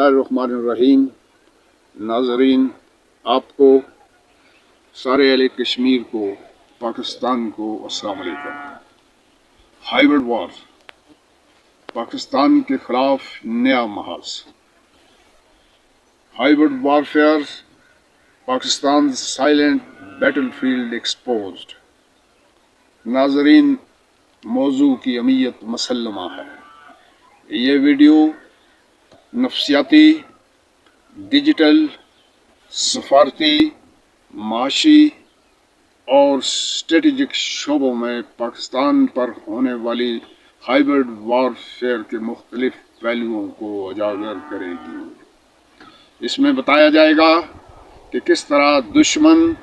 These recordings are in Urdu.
الرحمن الرحیم. ناظرین، آپ کو سارے اہل کشمیر کو، پاکستان کو السلام علیکم. ہائیبرڈ وار، پاکستان کے خلاف نیا محاذ. Hybrid warfare, Pakistan silent battle field exposed. ناظرین، موضوع کی اہمیت مسلمہ ہے. یہ ویڈیو نفسیاتی، ڈیجیٹل، سفارتی، معاشی اور اسٹریٹجک شعبوں میں پاکستان پر ہونے والی ہائیبرڈ وارفیئر کے مختلف پہلوؤں کو اجاگر کرے گی. اس میں بتایا جائے گا کہ کس طرح دشمن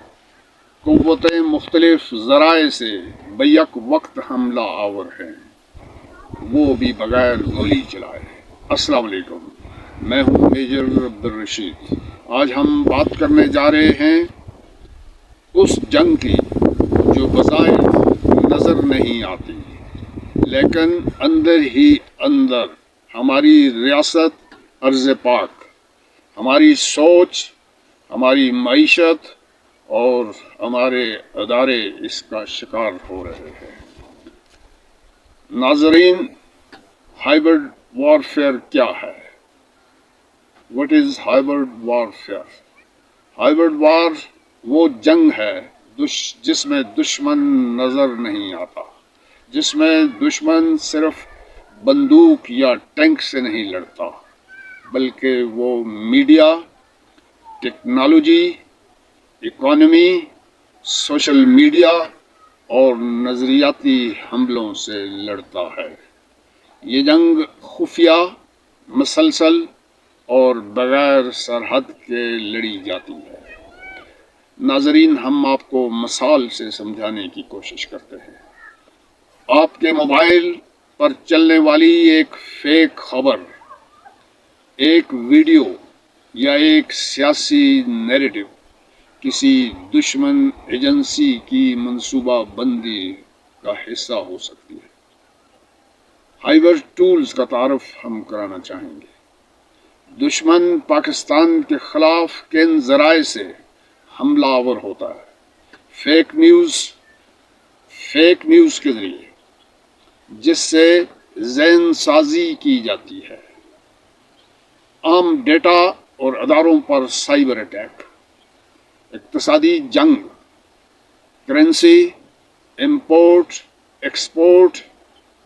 قوتیں مختلف ذرائع سے بیک وقت حملہ آور ہیں، وہ بھی بغیر گولی چلائے. السلام علیکم، میں ہوں میجر عبدالرشید. آج ہم بات کرنے جا رہے ہیں اس جنگ کی جو بظاہر نظر نہیں آتی، لیکن اندر ہی اندر ہماری ریاست ارض پاک، ہماری سوچ، ہماری معیشت اور ہمارے ادارے اس کا شکار ہو رہے ہیں. ناظرین، ہائیبرڈ وارفیئر کیا ہے؟ What is hybrid warfare? Hybrid war وہ جنگ ہے جس میں دشمن نظر نہیں آتا، جس میں دشمن صرف بندوق یا ٹینک سے نہیں لڑتا، بلکہ وہ media, technology, economy, social media اور نظریاتی حملوں سے لڑتا ہے. یہ جنگ خفیہ، مسلسل اور بغیر سرحد کے لڑی جاتی ہے. ناظرین، ہم آپ کو مثال سے سمجھانے کی کوشش کرتے ہیں. آپ کے موبائل پر چلنے والی ایک فیک خبر، ایک ویڈیو یا ایک سیاسی نیریٹو کسی دشمن ایجنسی کی منصوبہ بندی کا حصہ ہو سکتی ہے. ہائیبرڈ ٹولز کا تعارف ہم کرانا چاہیں گے. دشمن پاکستان کے خلاف کن ذرائع سے حملہ آور ہوتا ہے؟ فیک نیوز کے ذریعے، جس سے ذہن سازی کی جاتی ہے. عام ڈیٹا اور اداروں پر سائبر اٹیک. اقتصادی جنگ، کرنسی، امپورٹ ایکسپورٹ،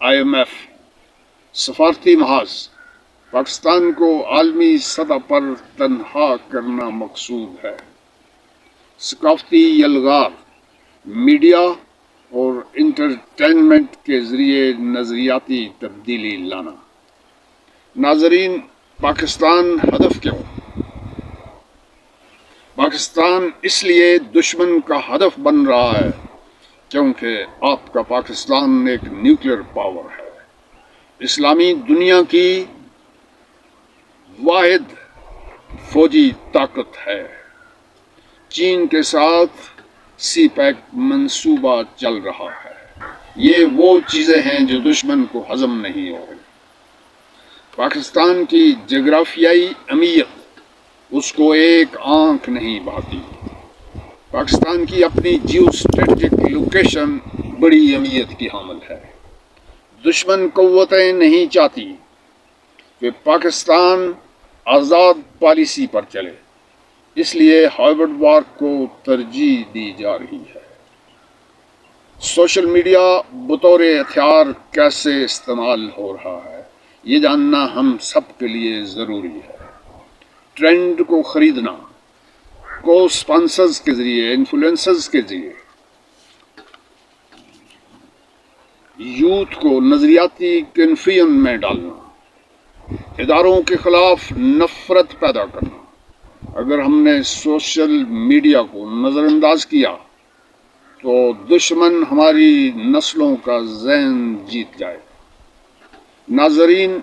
IMF. سفارتی محاذ، پاکستان کو عالمی سطح پر تنہا کرنا مقصود ہے. ثقافتی یلغار، میڈیا اور انٹرٹینمنٹ کے ذریعے نظریاتی تبدیلی لانا. ناظرین، پاکستان ہدف کیوں؟ پاکستان اس لیے دشمن کا ہدف بن رہا ہے کیونکہ آپ کا پاکستان ایک نیوکلیر پاور ہے، اسلامی دنیا کی واحد فوجی طاقت ہے. چین کے ساتھ سی پیک منصوبہ چل رہا ہے. یہ وہ چیزیں ہیں جو دشمن کو ہضم نہیں ہو رہی. پاکستان کی جغرافیائی اہمیت اس کو ایک آنکھ نہیں بھاتی. پاکستان کی اپنی جیو اسٹریٹجک لوکیشن بڑی اہمیت کی حامل ہے. دشمن قوتیں نہیں چاہتی کہ پاکستان آزاد پالیسی پر چلے، اس لیے ہائیبرڈ وار کو ترجیح دی جا رہی ہے. سوشل میڈیا بطور ہتھیار کیسے استعمال ہو رہا ہے، یہ جاننا ہم سب کے لیے ضروری ہے. ٹرینڈ کو خریدنا، کو اسپانسرز کے ذریعے، انفلوئنسرز کے ذریعے یوتھ کو نظریاتی کنفیوژن میں ڈالنا، اداروں کے خلاف نفرت پیدا کرنا. اگر ہم نے سوشل میڈیا کو نظر انداز کیا تو دشمن ہماری نسلوں کا ذہن جیت جائے. ناظرین،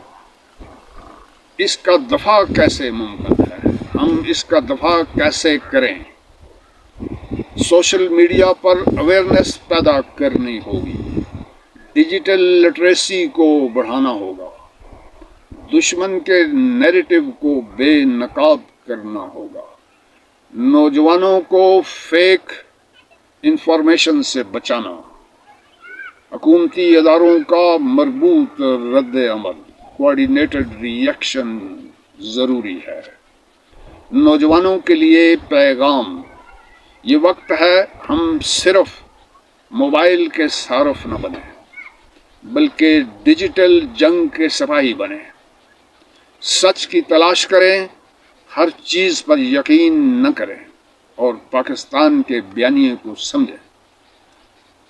اس کا دفاع کیسے ممکن ہے؟ ہم اس کا دفاع کیسے کریں؟ سوشل میڈیا پر اویئرنیس پیدا کرنی ہوگی، ڈیجیٹل لٹریسی کو بڑھانا ہوگا، دشمن کے نیریٹو کو بے نقاب کرنا ہوگا، نوجوانوں کو فیک انفارمیشن سے بچانا، حکومتی اداروں کا مربوط رد عمل، کوآرڈینیٹڈ ری ایکشن ضروری ہے۔ نوجوانوں کے لیے پیغام، یہ وقت ہے ہم صرف موبائل کے صارف نہ بنیں بلکہ ڈیجیٹل جنگ کے سپاہی بنیں۔ سچ کی تلاش کریں، ہر چیز پر یقین نہ کریں اور پاکستان کے بیانیے کو سمجھیں۔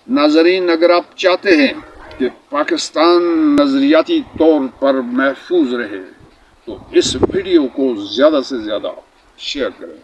ناظرین، اگر آپ چاہتے ہیں کہ پاکستان نظریاتی طور پر محفوظ رہے تو اس ویڈیو کو زیادہ سے زیادہ شیئر کریں۔